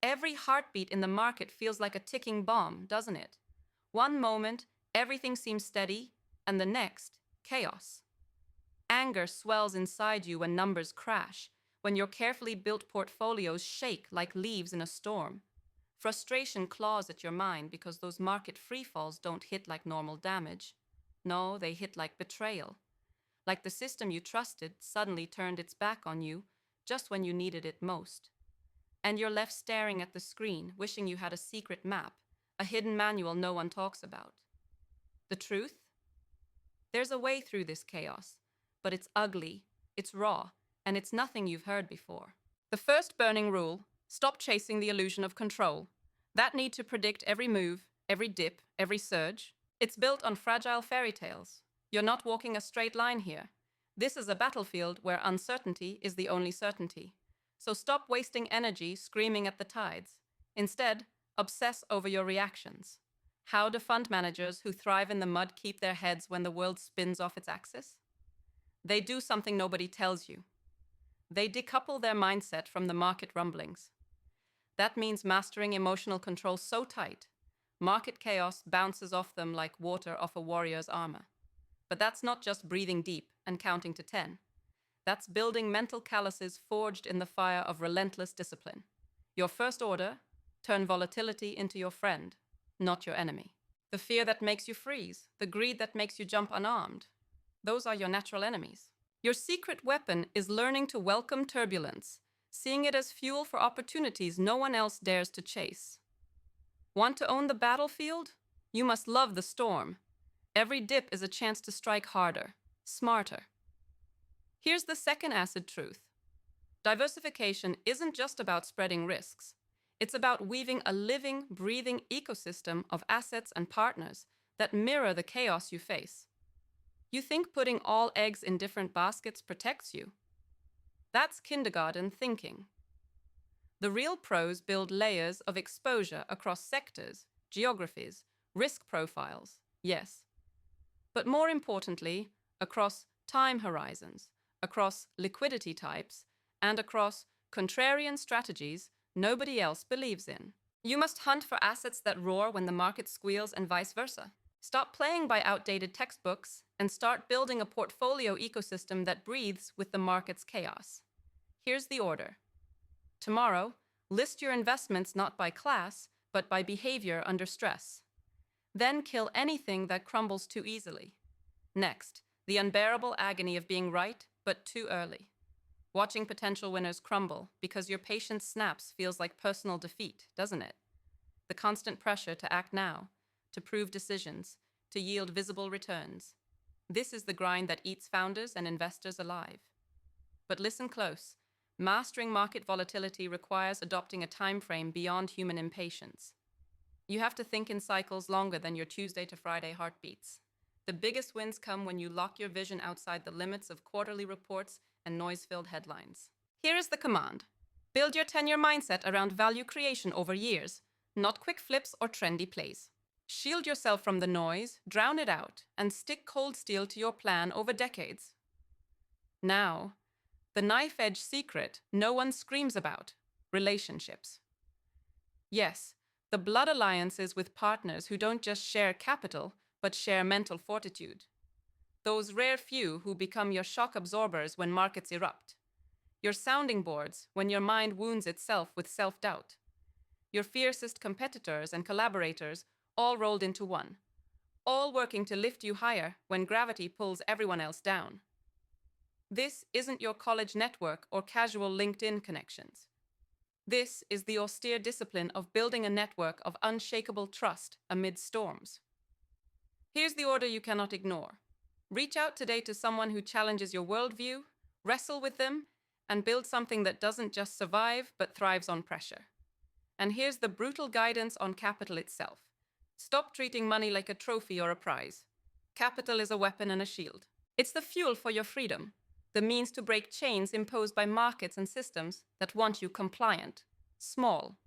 Every heartbeat in the market feels like a ticking bomb, doesn't it? One moment, everything seems steady, and the next, chaos. Anger swells inside you when numbers crash, when your carefully built portfolios shake like leaves in a storm. Frustration claws at your mind because those market freefalls don't hit like normal damage. No, they hit like betrayal. Like the system you trusted suddenly turned its back on you just when you needed it most. And you're left staring at the screen, wishing you had a secret map, a hidden manual no one talks about. The truth? There's a way through this chaos, but it's ugly, it's raw, and it's nothing you've heard before. The first burning rule: stop chasing the illusion of control. That need to predict every move, every dip, every surge. It's built on fragile fairy tales. You're not walking a straight line here. This is a battlefield where uncertainty is the only certainty. So stop wasting energy screaming at the tides. Instead, obsess over your reactions. How do fund managers who thrive in the mud keep their heads when the world spins off its axis? They do something nobody tells you. They decouple their mindset from the market rumblings. That means mastering emotional control so tight, market chaos bounces off them like water off a warrior's armor. But that's not just breathing deep and counting to 10. That's building mental calluses forged in the fire of relentless discipline. Your first order: turn volatility into your friend, not your enemy. The fear that makes you freeze, the greed that makes you jump unarmed, those are your natural enemies. Your secret weapon is learning to welcome turbulence, seeing it as fuel for opportunities no one else dares to chase. Want to own the battlefield? You must love the storm. Every dip is a chance to strike harder, smarter. Here's the second acid truth. Diversification isn't just about spreading risks. It's about weaving a living, breathing ecosystem of assets and partners that mirror the chaos you face. You think putting all eggs in different baskets protects you? That's kindergarten thinking. The real pros build layers of exposure across sectors, geographies, risk profiles, yes. But more importantly, across time horizons, across liquidity types, and across contrarian strategies nobody else believes in. You must hunt for assets that roar when the market squeals and vice versa. Stop playing by outdated textbooks and start building a portfolio ecosystem that breathes with the market's chaos. Here's the order. Tomorrow, list your investments not by class, but by behavior under stress. Then kill anything that crumbles too easily. Next, the unbearable agony of being right, but too early. Watching potential winners crumble because your patience snaps feels like personal defeat, doesn't it? The constant pressure to act now, to prove decisions, to yield visible returns. This is the grind that eats founders and investors alive. But listen close. Mastering market volatility requires adopting a time frame beyond human impatience. You have to think in cycles longer than your Tuesday to Friday heartbeats. The biggest wins come when you lock your vision outside the limits of quarterly reports and noise-filled headlines. Here is the command. Build your 10-year mindset around value creation over years, not quick flips or trendy plays. Shield yourself from the noise, drown it out, and stick cold steel to your plan over decades. Now, the knife-edge secret no one screams about: relationships. Yes, the blood alliances with partners who don't just share capital, but share mental fortitude. Those rare few who become your shock absorbers when markets erupt. Your sounding boards when your mind wounds itself with self-doubt. Your fiercest competitors and collaborators all rolled into one. All working to lift you higher when gravity pulls everyone else down. This isn't your college network or casual LinkedIn connections. This is the austere discipline of building a network of unshakable trust amid storms. Here's the order you cannot ignore. Reach out today to someone who challenges your worldview, wrestle with them, and build something that doesn't just survive but thrives on pressure. And here's the brutal guidance on capital itself. Stop treating money like a trophy or a prize. Capital is a weapon and a shield. It's the fuel for your freedom, the means to break chains imposed by markets and systems that want you compliant, small,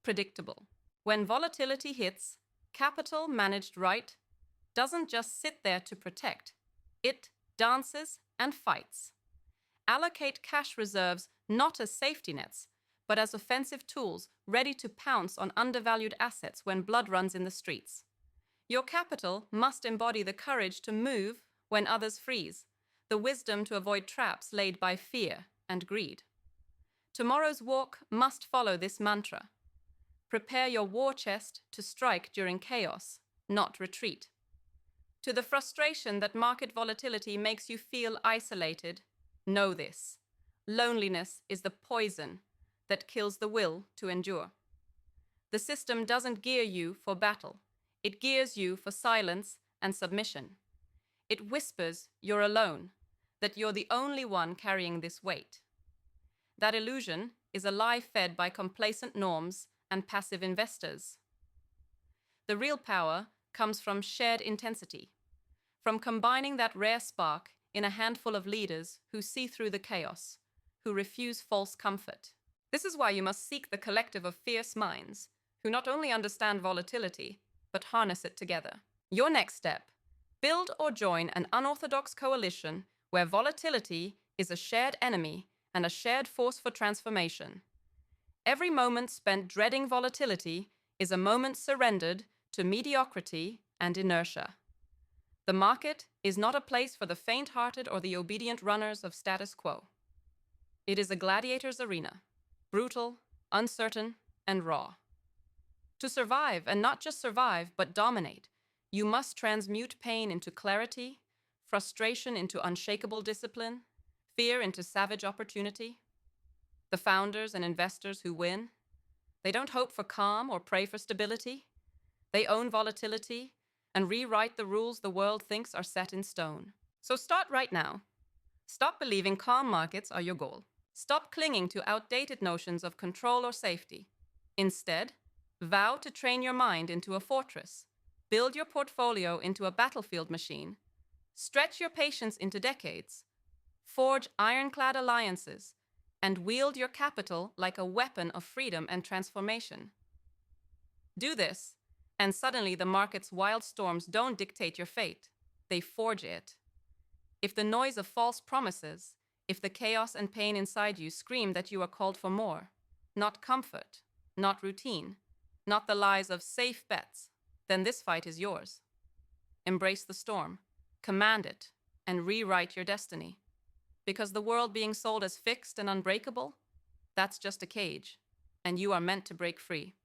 predictable. When volatility hits, capital managed right doesn't just sit there to protect. It dances and fights. Allocate cash reserves not as safety nets, but as offensive tools ready to pounce on undervalued assets when blood runs in the streets. Your capital must embody the courage to move when others freeze, the wisdom to avoid traps laid by fear and greed. Tomorrow's walk must follow this mantra. Prepare your war chest to strike during chaos, not retreat. To the frustration that market volatility makes you feel isolated, know this: loneliness is the poison that kills the will to endure. The system doesn't gear you for battle. It gears you for silence and submission. It whispers you're alone, that you're the only one carrying this weight. That illusion is a lie fed by complacent norms and passive investors. The real power comes from shared intensity, from combining that rare spark in a handful of leaders who see through the chaos, who refuse false comfort. This is why you must seek the collective of fierce minds, who not only understand volatility, but harness it together. Your next step: build or join an unorthodox coalition where volatility is a shared enemy and a shared force for transformation. Every moment spent dreading volatility is a moment surrendered to mediocrity and inertia. The market is not a place for the faint-hearted or the obedient runners of status quo. It is a gladiator's arena, brutal, uncertain, and raw. To survive, and not just survive, but dominate, you must transmute pain into clarity, frustration into unshakable discipline, fear into savage opportunity. The founders and investors who win, they don't hope for calm or pray for stability. They own volatility and rewrite the rules the world thinks are set in stone. So start right now. Stop believing calm markets are your goal. Stop clinging to outdated notions of control or safety. Instead, vow to train your mind into a fortress, build your portfolio into a battlefield machine, stretch your patience into decades, forge ironclad alliances, and wield your capital like a weapon of freedom and transformation. Do this, and suddenly the market's wild storms don't dictate your fate, they forge it. If the noise of false promises, if the chaos and pain inside you scream that you are called for more, not comfort, not routine, not the lies of safe bets, then this fight is yours. Embrace the storm, command it, and rewrite your destiny. Because the world being sold as fixed and unbreakable, that's just a cage, and you are meant to break free.